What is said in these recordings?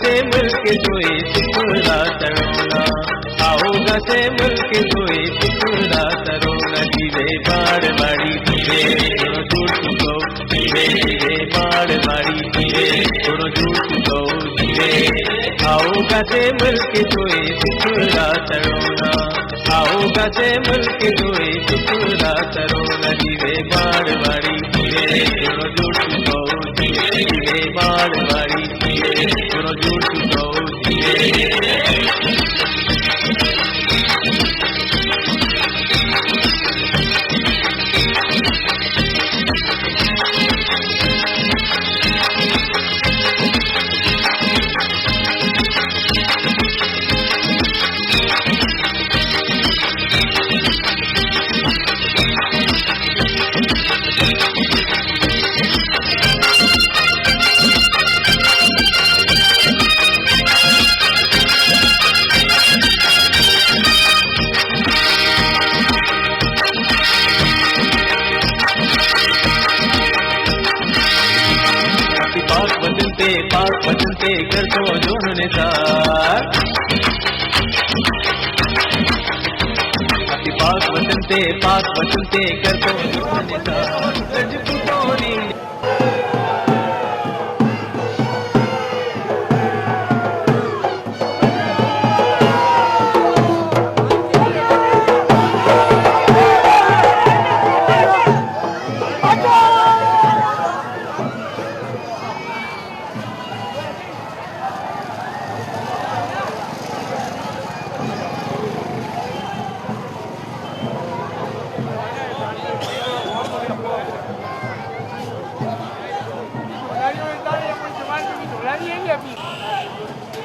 से मिलके सोए सुखरा तरोना, आओगा से मिलके सोए सुखरा तरोना। जीवे मारवाड़ी जीवे दोनों दूर सुखो, जीवे जीवे मारवाड़ी जीवे दोनों दूर सुखो जीवे। आओगा से मिलके सोए सुखरा तरोना, आओगा से मिलके सोए सुखरा तरोना। जीवे मारवाड़ी जीवे दोनों दूर सुखो, जीवे जीवे मारवाड़ी जीवे दोनों दूर सुखो जीवे। पाक बदलते कर दो जोड़ने सार, पाक बदलते कर दो जोड़ने सार।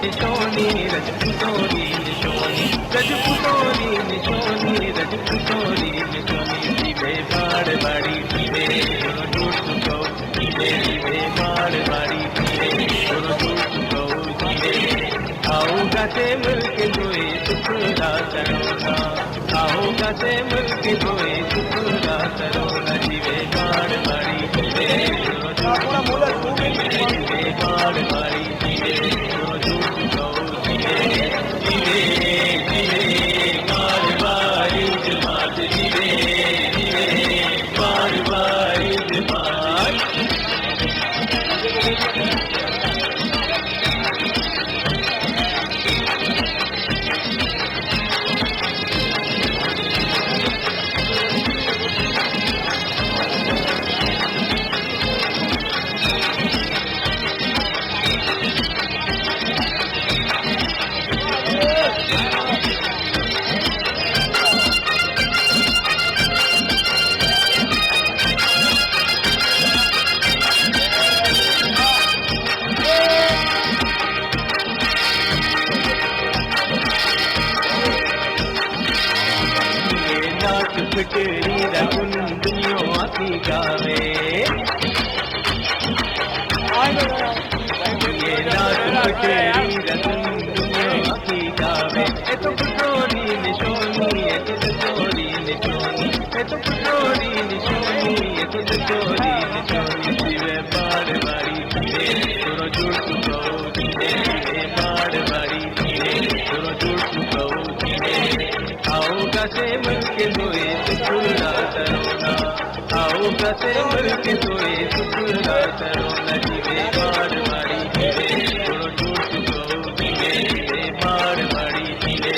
निशोनी रजपुतोरी निशोनी रजपुतोरी निशोनी रजपुतोरी निशोनी। जीवे मारवाड़ी जीवे दोनों दूर सुखो, जीवे जीवे मारवाड़ी जीवे दोनों दूर सुखो जीवे। आओगा से मिलके सोए सुखरा तरोना, आओगा से मिलके सोए सुखरा तरोना। जीवे मारवाड़ी जीवे दोनों दूर सुखो, जीवे मारवाड़ी जीवे दोनों दूर सुखो जीवे। जीवे जीवे मारवाड़ी जमात जीवे जीवे मारवाड़ी जमात। फिटरी रगुन दुनिया की गावे, ये नाच फिटरी रगुन दुनिया की गावे। ये तो पुटोरी निशोनी, ये तो चोरी निशोनी, ये तो पुटोरी निशोनी, ये तो चोरी निशोनी। जीवे मारवाड़ी जीवे दोनों दूर सुखो, जीवे जीवे मारवाड़ी जीवे दोनों दूर सुखो जीवे। आओगा से मिलके सोए सुखरा तरोना, आओगा से मिलके सोए सुखरा तरोना। जीवे मारवाड़ी जीवे दोनों दूर सुखो, जीवे जीवे मारवाड़ी जीवे।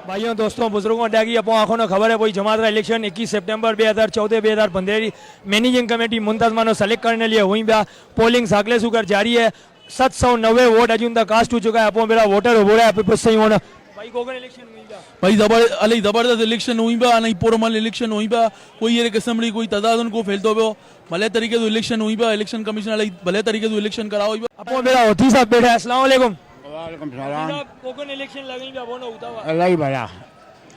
भाइयों दोस्तों बुजुर्गों डागी अपो आँखों ने खबर है कोई जमात इलेक्शन 21 सितंबर 2014-2015 मैनेजिंग कमेटी मुंतजमा सेलेक्ट करने लिए हुई बया। पोलिंग साकले सुकर जारी है। 790 वोट अजून तक कास्ट हो चुका है। अपो मेरा वोटर हो रहा है भाई कोगन इलेक्शन हुई बया, भाई जबरदस्त इलेक्शन हुई बा नहीं पोरमल इलेक्शन हुई बा। कोई ये किस्म कोई तदादन को फैलतो बो भले तरीके से इलेक्शन हुई बा। इलेक्शन कमीशन भले तरीके से इलेक्शन कराओ बा। अपो मेरा होती साहब बैठा है। अस्सलाम वालेकुम। वालेकुम सलाम। कोगन इलेक्शन लगी बया बोनो उतावा अलाई भला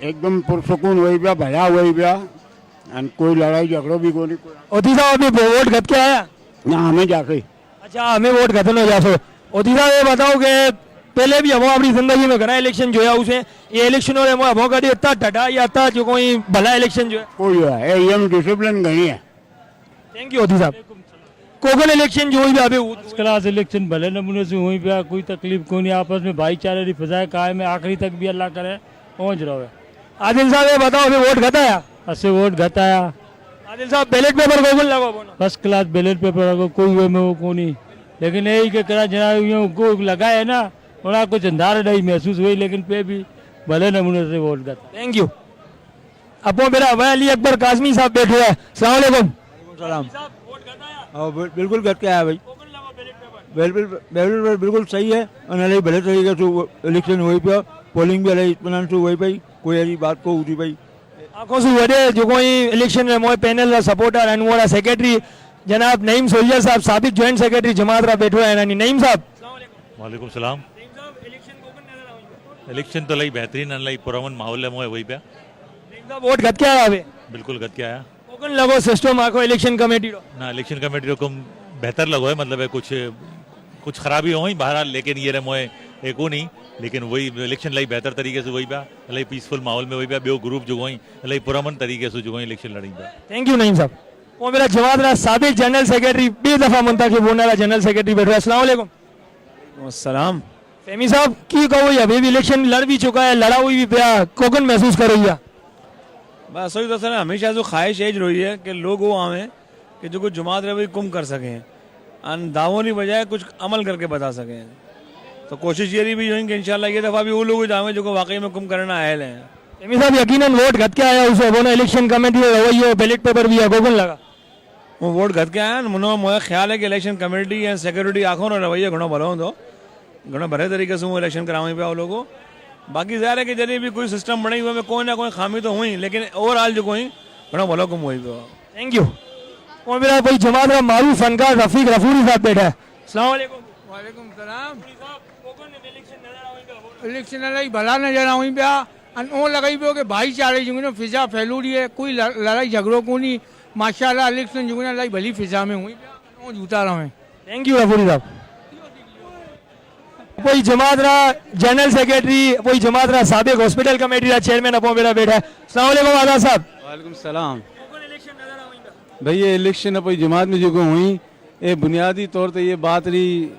एकदम पुरसुकून हुई बया, भला हुई बया और कोई लड़ाई झगड़ो भी कोई। होती साहब अभी वोट घट के आया ना हमें जाके। अच्छा हमें वोट घटन हो जासो। होती साहब ये बताओ कि पहले भी हम अपनी जिंदगी में घना इलेक्शन जो है उसे ये इलेक्शन और हम कभी इतना टटा या इतना जो कोई भला इलेक्शन जो है कोई है ये डिसिप्लिन नहीं है। थैंक यू होती साहब। कोकण इलेक्शन जो हुई बि आहे फर्स्ट क्लास इलेक्शन भले नमूने से हुई पिया, कोई तकलीफ कोई नहीं, आपस में भाईचारे की फिजाएं कायम है, आखिरी तक भी अल्लाह करे पहुंच रहो है। आदिल साहब ये बताओ अभी वोट घटाया अस्से वोट घटाया, आदिल साहब बैलेट पेपर कोकण लगो बोलो फर्स्ट क्लास बैलेट पेपर को कोई वे में वो को नहीं, लेकिन यही के करा जना यूं को लगाए ना थोड़ा कुछ अंधार नहीं महसूस हुई, लेकिन पे भी भले नमूने से वोट घटा। Thank you. अपो मेरा अली अकबर काजमी साहब बैठे हैं, अस्सलाम वालेकुम। सलाम। हाँ बिल्कुल घट के आया भाई, बिल्कुल सही है और भले तरीके से इलेक्शन हुई पियो, पोलिंग भी अलाई इत्मीनान से हुई पई, कोई अहिड़ी बात को हुई पई। आंखों से वडे जो कोई इलेक्शन में मोए पैनल रा सपोर्टर एंड मोरा सेक्रेटरी जनाब नईम सोल्जर साहब साबिक जॉइंट सेक्रेटरी जमात रा बैठो है नईम साहब। वालेकुम सलाम। इलेक्शन तो लई बेहतरीन लई पुरमन माहौल मोए वही पे वोट गत के आया बिल्कुल गत के आया कोकण लगो सिस्टम आखो इलेक्शन कमेटी रो ना इलेक्शन कमेटी को बेहतर लगो है, मतलब है कुछ खराबी हो बहरहाल, लेकिन ये मोए एको नहीं, लेकिन वही इलेक्शन लाई बेहतर तरीके से वही पिया इलाही पीसफुल माहौल में वही पिया, ॿियो ग्रुप जो हुई इलाही पुरमन तरीके से जो इलेक्शन लड़ी पिया। थैंक यू नईम साहब। वो मेरा जमात रा साबिक जनरल सेक्रेटरी बे दफा मुंतखब होने वाला जनरल सेक्रेटरी बैठो है, अस्सलाम वालेकुम। सलाम। फेमी साहब की कहो अभी भी इलेक्शन लड़ भी चुका है, लड़ा हुई भी पिया, कोकण महसूस कर रही है बस वही तो सर हमेशा जो ख्वाहिश यही रही है कि लोग वो आवे कि जो कुछ जमात रहे कुम कर सकें, दावों की बजाय कुछ अमल करके बता सकें। तो कोशिश ये रही भी जो कि इंशाल्लाह ये दफ़ा भी वो लोग जावे जो वाकई में कुम करना आयल हैं। फेमी साहब यकीनन वोट घट के आया उसे बोना इलेक्शन कमेटी रवैया बैलेट पेपर भी है कोकण लगा वो वोट घट के आया मुनो मुझे ख्याल है कि इलेक्शन कमेटी या सिक्योरिटी आखो ना रवैया घणो भलो होंदो, घणो भले तरीके से वो इलेक्शन करावे पिया वो लोगों। बाकी ज़ाहिर है कि जॾहिं भी कोई सिस्टम बनी हुए में कोई ना कोई खामी तो हुई, लेकिन ओवरऑल जो कोई घणो भलो कम हुई पियो। Thank you. और मेरा कोई जमात का मारूफ फनकार रफीक रफूरी साहब बैठा है, अस्सलाम वालेकुम। वालेकुम सलाम। इलेक्शन इलाही भला नज़र आऊं पिया, उहो लॻई पियो कि भाईचारे जो फिज़ा फैलूड़ी है, कोई लड़ाई झगड़ो कोन्हे, माशाल्लाह इलेक्शन जो इलाही भली फिज़ा में हुई पिया, जूता रहे। थैंक यू रफूरी साहब। कोई जमात रा जनरल सेक्रेटरी कोई जमात रा साबिक हॉस्पिटल कमेटी रा चेयरमैन अपो मेरा बैठा है, अस्सलाम वालेकुम आज़ाद साहब। वालेकुम सलाम। भाई ये इलेक्शन अपनी जमात में जो हुई ये बुनियादी तौर पर ये बात रही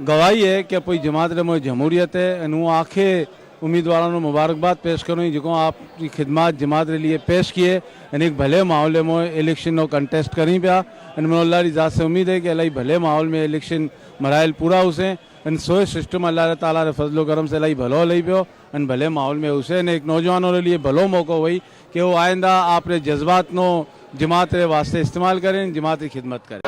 गवाही है कि अपनी जमात में जमहूरियत है, वो आखे उम्मीदवारों को मुबारकबाद पेश करूँ जो आपकी खिदमत जमात के लिए पेश किए, यानी एक भले माहौल में इलेक्शन कंटेस्ट करी पिया। अल्लाह की ज़ात से उम्मीद है कि अल्लाह भले माहौल में इलेक्शन मराइल पूरा हुसे, सोए सिस्टम अल्लाह ताला रे फजलो करम से इलाही भलो लई पियो, भले माहौल में हुसे। एक नौजवानों के लिए भलो मौको हुई कि वो आइंदा आपने जज्बात नो जमात के वास्ते इस्तेमाल करें, जमात की खिदमत करें।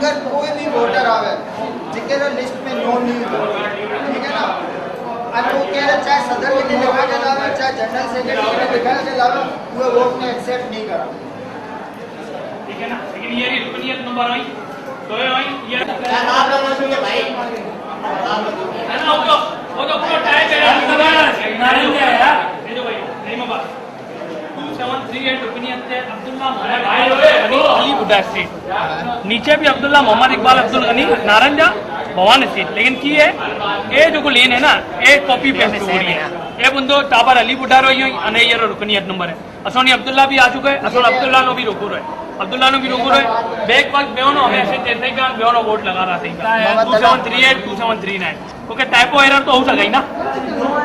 अगर कोई भी वोटर आवे जिनके लिस्ट में नो नहीं हो, ठीक है ना, और वो कह रहे चाहे सदर में लिखा के लावे चाहे जनरल सेक्रेटरी में लिखा के लावे, वो वोट ने एक्सेप्ट नहीं करा, ठीक है ना। लेकिन ये रुकनियत नंबर आई तो ये आप लोगों ने भाई है ना, वो तो पूरा टाइम है नारियल है यार, ये जो भाई नहीं बाबा 2738 रुकनियत है अब्दुल्ला मोहम्मद अली बुड्ढा सीट, नीचे भी अब्दुल्ला मोहम्मद इकबाल अब्दुल गनी नारंजा भवान सीट, लेकिन की है ये जो लेन है ना ये कॉपी पेस्ट हो रही है, ये बंदो टाबर अली बुड्ढा रही अने ये रुकनियत नंबर है, असोनी अब्दुल्ला भी आ चुके हैं, असोन अब्दुल्ला नो भी रोको रहे, अब्दुल्ला नो भी रोको रहे, बैक वक्त बेवनो हमें ऐसे जैसे ही बेवनो वोट लगा रहा था 2738 2739, क्योंकि टाइपो एरर तो हो सका ना,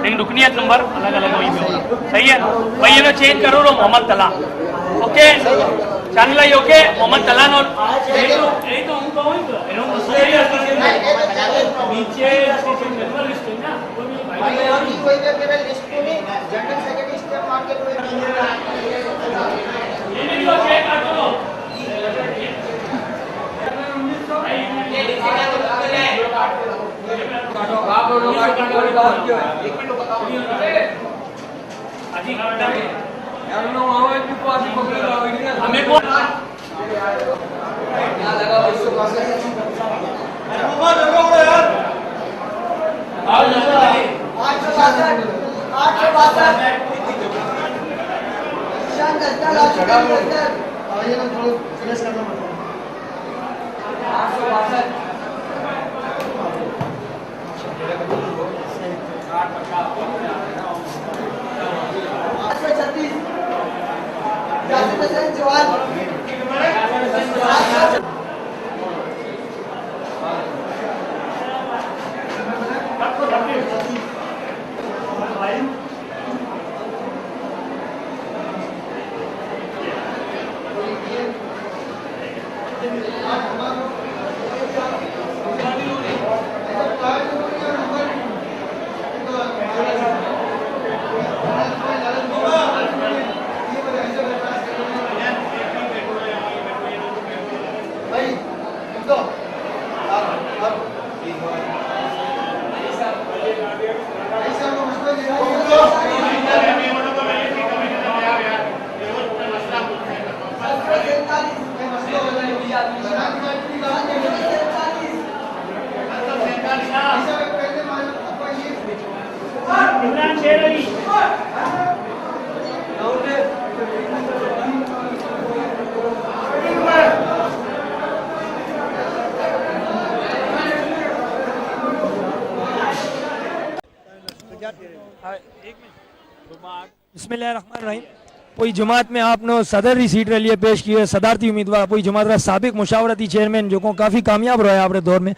लेकिन रुकनियत नंबर अलग अलग वही भी होगा, सही है भाई, ये चेंज करो रो Mohammad Talha, okay channel I okay Mohammad Talha no यही तो उनको नीचे स्टेशन जनरल लिस्ट है ना, भाई और कोई भी मेरा लिस्ट को नहीं जनरल सेक्रेटरी स्टेट मार्केट कोई ये भी तो चेक कर दो आप लोग एक मिनट बताओ अजी यार नो आवाज भी पास पकड़ेगा हमें कौन क्या लगा इसको पास मोबाइल लगाओ यार 862 शान दस्ता ये ना थोड़ा फिनिश करना पड़ता है 836 जवान बिस्मिल्लाहिर्रहमानिर्रहीम पोई जमात में आपने सदर सीट लिए पेश किए सदारती उम्मीदवार पोई जमात का साबिक मुशावरती चेयरमैन जो को काफी कामयाब रहा है आपने दौर में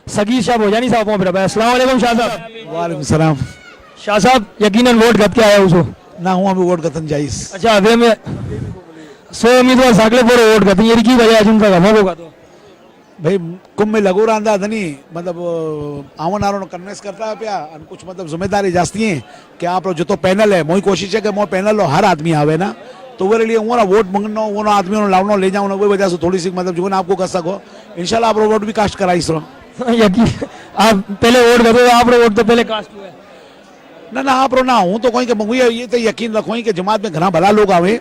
सगीर शाह भोजानी साहब पहुंच रहा है। अस्सलाम वालेकुम शाह साहब। वालेकुम सलाम। शाह साहब यकीनन वोट गत के आया उसको ना हुआ भी वोट गतन जाइस। अच्छा वे में 100 उम्मीदवार सागले पर वोट गत ये की वजह है उनका गमो होगा तो भाई कुंभ में लगो रहा धनी मतलब आवन आरो कन्वेंस करता है प्या कुछ मतलब जिम्मेदारी जास्ती है कि आप लोग जो तो पैनल है मोई कोशिश है कि मोई पैनल लो हर आदमी आवे ना तो वो लिए वो ना वोट मंगनो वो ना आदमी लावनो ले जाओ ना वही वजह से थोड़ी सी मतलब जो ना आपको कर सको इंशाल्लाह आप वोट भी कास्ट कराई सो यकीन आप पहले वोट करो आप वोट तो पहले कास्ट हुआ ना ना आप ना हूँ तो कोई के मुझे ये तो यकीन रखो कि जमात में घना भला लोग आवे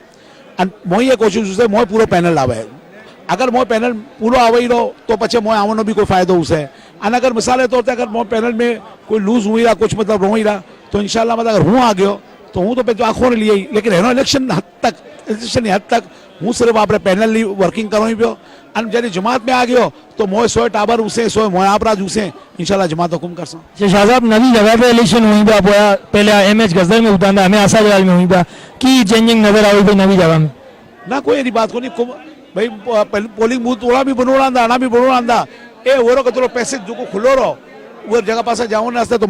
मोई ये कोशिश उसे मोई पूरा पैनल आवे अगर मोई पैनल पूरा आवे ही रहो तो पचे मोई आवनो भी कोई फायदो उसे अगर मिसाल है तो अगर मोई पैनल में कोई लूज हुई रहा कुछ मतलब रो ही रहा तो इंशाल्लाह मतलब अगर हूँ आ गयो तो हूँ तो आंखों ने लिए ही लेकिन है इलेक्शन हद तक हूँ सिर्फ आप पैनल ली वर्किंग करो ही पियो जैसे जमात में आ गयो तो मोए 100 टाबर उसे 100 मोए आपराज उसे इंशाल्लाह जमात हुकुम कर सो शाह साहब नवी जगह पे इलेक्शन हुई बा पहले एमएच गजदर में उतारना हमें आशा जगह में हुई बा की चेंजिंग नजर आई भाई नवी जगह में ना कोई एनी बात को नहीं भाई पोलिंग बूथ थोड़ा भी बनोड़ा आना भी बनोड़ा ए वो कचरो पैसे जो खुलो रहो वो जगह पास जाओ ना तो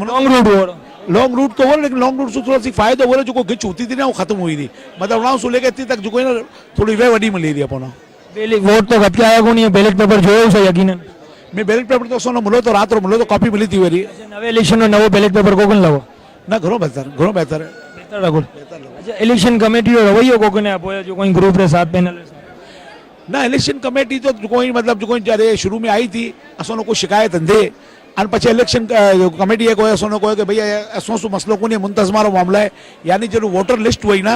लॉन्ग रूट तो हो लेकिन लॉन्ग रूट से थोड़ा सी फायदा हो रहा जो गिच होती थी ना वो खत्म हुई थी मतलब उन्होंने से लेकर इतनी तक जो ना थोड़ी वे वडी मिली रही अपन वोट तो कब आया को नहीं बैलेट पेपर जो है यकीनन मैं बैलेट पेपर तो सोनो मिलो तो रात रो मिलो तो कॉपी मिली थी मेरी नवे इलेक्शन में नवो बैलेट पेपर कोकन लगो ना घणो बेहतर है बेहतर लगो अच्छा इलेक्शन कमेटी रो रवैयो कोकने आपोया जो कोई ग्रुप रे साथ पैनल ना इलेक्शन कमेटी तो कोई मतलब जो कोई जरे शुरू में आई थी असोनो को शिकायत अंधे और पचे इलेक्शन कमेटी है कोई असोनो को कि भैया असो सु मसलो को नहीं मुंतजमा मामला है यानी जो वोटर लिस्ट हुई ना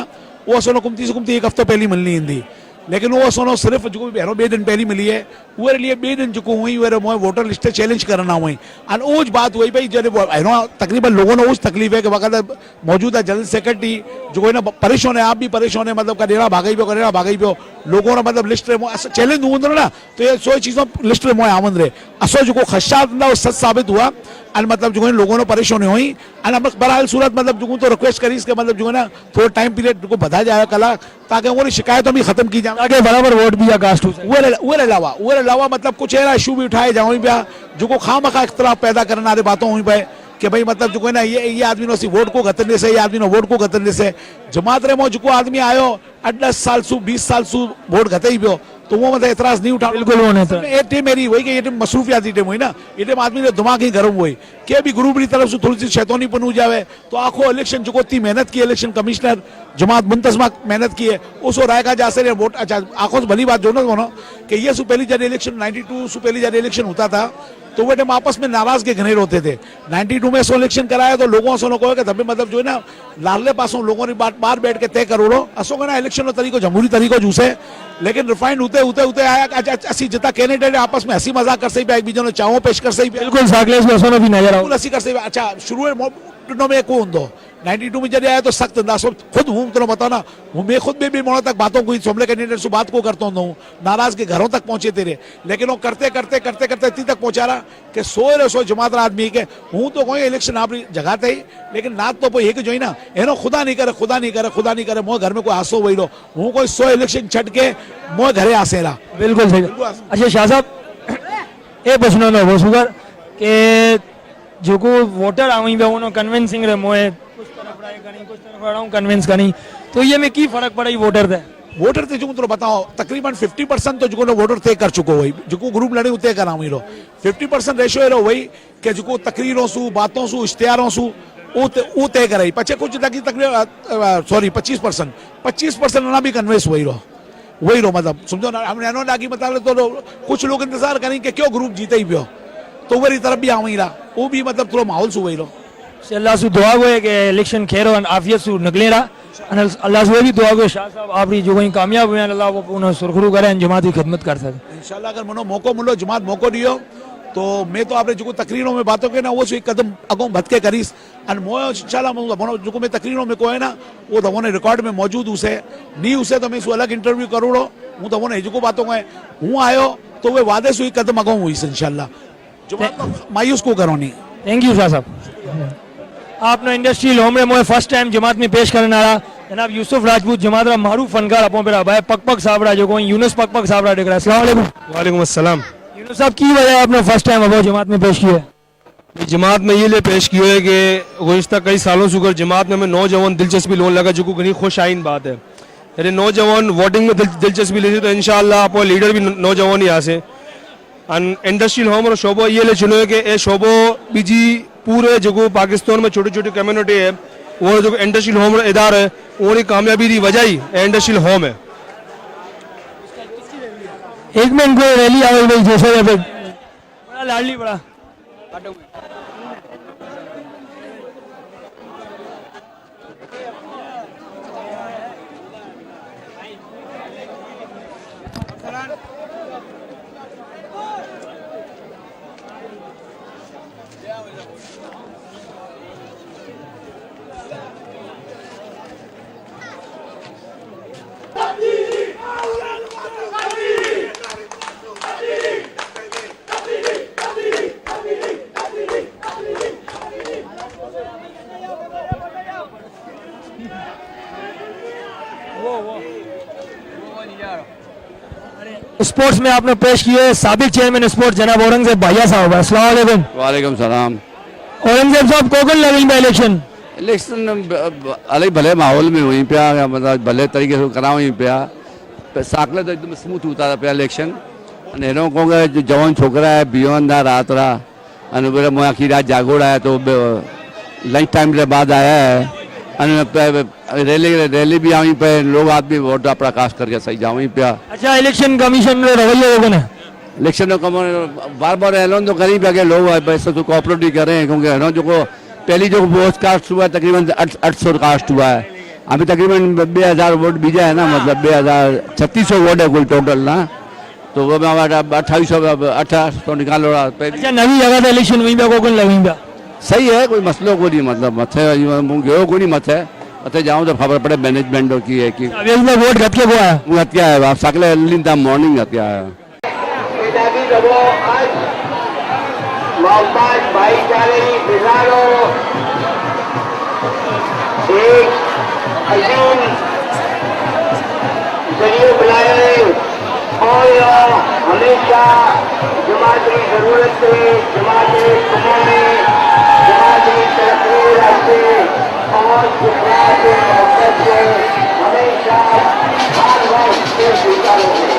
वो असोनो कुमती से कुमती एक हफ्तो पहले मिलनी इंदी लेकिन वो असोनो सिर्फ जो बहरों 2 दिन पहले मिली है वो लिए 2 दिन जो हुई वो वोटर लिस्ट चैलेंज करना हुई और उस बात हुई भाई जब तकरीबन लोगों ने उस तकलीफ है कि वक्त मौजूदा जनरल सेक्रेटरी जो है ना परेशान है आप भी परेशान है मतलब करेड़ा भागई पियो लोगों ने मतलब लिस्ट चैलेंज हूं ना तो ये 100 चीजों लिस्ट में आमंद रहे असो जो खदशात ना सच साबित हुआ और मतलब जो है लोगों ने परेशानी हुई और बहरहाल सूरत मतलब जो तो रिक्वेस्ट करीस के मतलब जो है ना थोड़ा टाइम पीरियड को बधा जाए कला ताकि वो शिकायतों भी खत्म की जाए बराबर वोट भी कास्ट वो अलावा मतलब कुछ ऐसा इशू भी उठाए जाओ पिया जो खामखा इख्तलाफ पैदा करने वाली बातों हुई पे कि भाई मतलब जो है ना ये आदमी ने वोट को गतरने से ये आदमी ने वोट को गतरने से जमात रे मो जो आदमी आयो 10 साल सु 20 साल सु वोट गते ही पियो तो वो मतलब एतराज नहीं उठा बिल्कुल ये टीम मेरी वही कि ये टीम मसरूफियाती टीम हुई ना ये टीम आदमी ने दिमाग ही गर्म हुई के भी ग्रुप की तरफ से थोड़ी सी शैतानी पन जावे तो आखो इलेक्शन जो इतनी मेहनत की इलेक्शन कमिश्नर जमात मुंतजमा मेहनत की है उसको रायगा जा से वोट अच्छा आखो भली बात जो ना कि ये सु पहली जब इलेक्शन 92 सु पहली जब इलेक्शन होता था तो वो टाइम आपस में नाराज के घनेर होते थे 92 में इलेक्शन कराया तो लोगों से कहो कि तभी मतलब जो है ना लाडले पासों लोगों ने बार बैठ के तय करोड़ो असो का ना इलेक्शन नो तरीको जमहूरी तरीको जूसे लेकिन रिफाइंड होते आया असी जितना कैंडिडेट आपस में हंसी मजाक कर सही पे एक बीजों ने चाहों पेश कर सही पे बिल्कुल सागलेस में असो भी नजर आओ हंसी कर सही अच्छा शुरू में को होंदो 92 में जब आया तो सख्त अंदाज खुद हूँ तो बताओ ना मैं खुद भी मोड़ों तक बातों को सोमले कैंडिडेट से बात को करता हूँ नाराज के घरों तक पहुंचे तेरे लेकिन वो करते इतनी तक पहुंचा रहा कि सो जमात आदमी के हूँ तो कोई इलेक्शन आप जगह थे ही लेकिन ना तो एक जो ना एनो खुदा नहीं करे मोह घर में कोई आसो वही लो हूँ कोई 100 इलेक्शन छट के मोह घरे आसे रहा बिल्कुल सही अच्छा शाह साहब ये प्रश्न नो वो सुगर के जो को वोटर आई पे उन्होंने कन्विंसिंग रे मोए कुछ तरफ कन्विंस करनी तो ये में की फर्क पड़ा वोटर थे जो तो बताओ तकरीबन 50% तो जो वोटर तय कर चुको वही जो कोई लड़े तय करा हुई 50% रेशो है वही कि जो तकरीरों सु बातों सु इश्तिहारों सु वो तय कराई पचे कुछ तकरीबन सॉरी 25% ना भी कन्वेंस वही रो मतलब समझो ना हमने अनो लागी मतलब तो कुछ लोग इंतजार करें कि क्यों ग्रुप जीते ही पियो तो वही तरफ भी आवी रहा वो भी मतलब थोड़ा माहौल सु वही रो अल्लाह सु दुआ गए कि इलेक्शन खेरो और आफियत सु निकले रहा अल्लाह से भी दुआ गए शाह साहब आप जो कहीं कामयाब हुए अल्लाह वो उन्हें सुरखरू करे जमात की खिदमत कर सके इंशाल्लाह अगर मनो मौको मिलो जमात मौको दियो तो मैं तो आपने जो तकरीरों में बातों के ना वो एक कदम अगों भटके करीस और मो इंशाल्लाह जो मैं तकरीरों में को है ना वो तो ने रिकॉर्ड में मौजूद उसे नहीं उसे तो मैं इसको अलग इंटरव्यू करूँ हूँ तो वो जो बातों को हूँ आयो तो वे वादे से एक कदम अगों हुई इंशाल्लाह मायूस को करो नहीं थैंक यू शाह साहब आपने इंडस्ट्रियल होम रे मोए फर्स्ट टाइम जमात में पेश करने आ रहा जनाब यूसुफ राजपूत जमात रा मारूफ फनकार अपो पेरा भाई पकपक साहब रा जो कोई यूनुस पकपक साहब रा देख रहा अस्सलाम वालेकुम वालेकुम अस्सलाम यूनुस साहब की वजह आपने फर्स्ट टाइम अब जमात में पेश किया है जमात में ये लिए पेश किया है कि गुज़िश्ता कई सालों से अगर जमात में हमें नौजवान दिलचस्पी लोन लगा जो घनी खुश आइन बात है यानी नौजवान वोटिंग में दिलचस्पी ले तो इंशाअल्लाह आप लीडर भी नौजवान ही आ से इंडस्ट्रियल होम और शोबो ये ले चुनो है कि ये शोबो बीजी पूरे जो पाकिस्तान में छोटी छोटी कम्युनिटी है वो जो इंडस्ट्रियल होम इदार है वो कामयाबी की वजह ही इंडस्ट्रियल होम है एक में इनको रैली आ गई जैसे बड़ा लाडली बड़ा स्पोर्ट्स में आपने पेश किए साबिक चेयरमैन स्पोर्ट्स जनाब औरंगजेब भैया साहब, अस्सलाम वालेकुम। वालेकुम सलाम। औरंगजेब साहब कोकन लगी में इलेक्शन अलग भले माहौल में हुई पिया, मतलब भले तरीके से कराओ ही पिया, साकले तो एकदम स्मूथ होता पिया इलेक्शन। अने को जो जवान छोकरा है बियोन रात रहा अने मैं आखी रात जागोड़ा है तो लंच टाइम के बाद आया है। रैली भी आई पे लोग आदमी वोट अपना कास्ट करके सही जाओ पिया। अच्छा, इलेक्शन कमीशन में रवैया होगा ना, इलेक्शन बार बार ऐलान तो करी पे लोग पैसे तो कोऑपरेट ही कर रहे हैं, क्योंकि है ना जो पहली जो वोट कास्ट हुआ है तकरीबन 800 कास्ट हुआ है, अभी तकरीबन 2000 वोट बीजा है ना, मतलब 3600 वोट है कुल टोटल ना, तो वो 2800 निकाल रहा। अच्छा, नवी जगह इलेक्शन हुई कोकन लगी सही है, कोई मसलो को नहीं, मतलब मथे गयो को नहीं मथे मथे जाऊँ तो खबर पड़े मैनेजमेंट की है कि वोट घटके को आया वो हत्या है आप सकले लिंदा मॉर्निंग हत्या है। मोहम्मद भाईचारे की मिसालों एक अजीम जरिए बुलाए और हमेशा जमात की जरूरत है, जमात के कमाने, जमात की तरक्की रास्ते और गुजरात के मोहब्बत से हमेशा हर वक्त से स्वीकार होते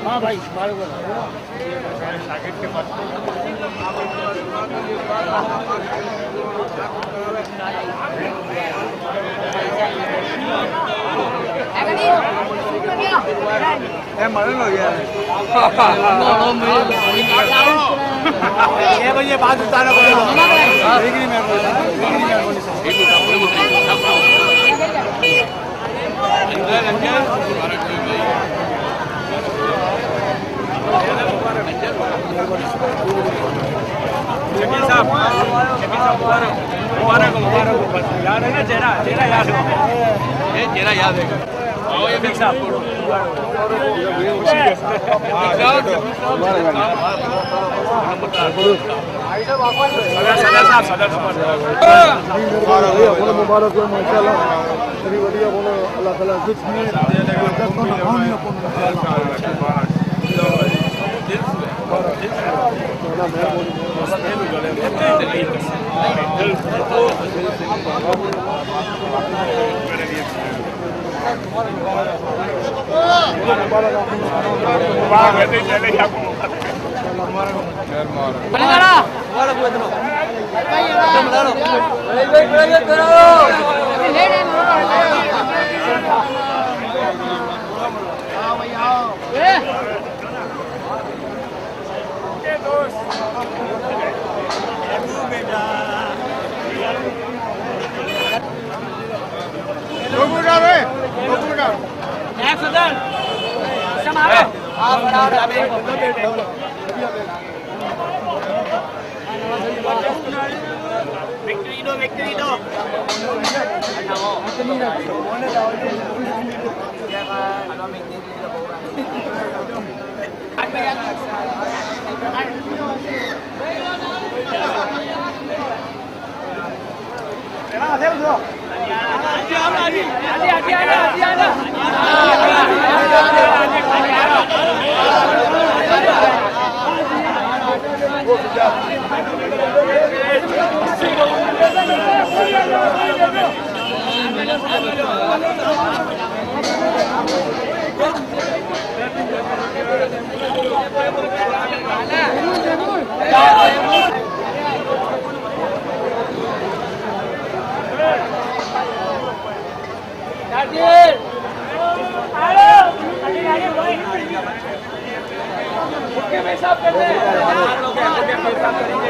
हाँ भाई ये बात उतारना मुबारक याद है ना चेहरा याद है, ये चेहरा याद है। मुबारक हो माशाल्लाह बड़ी बढ़िया बोलो अल्लाह ताला साफ करते हैं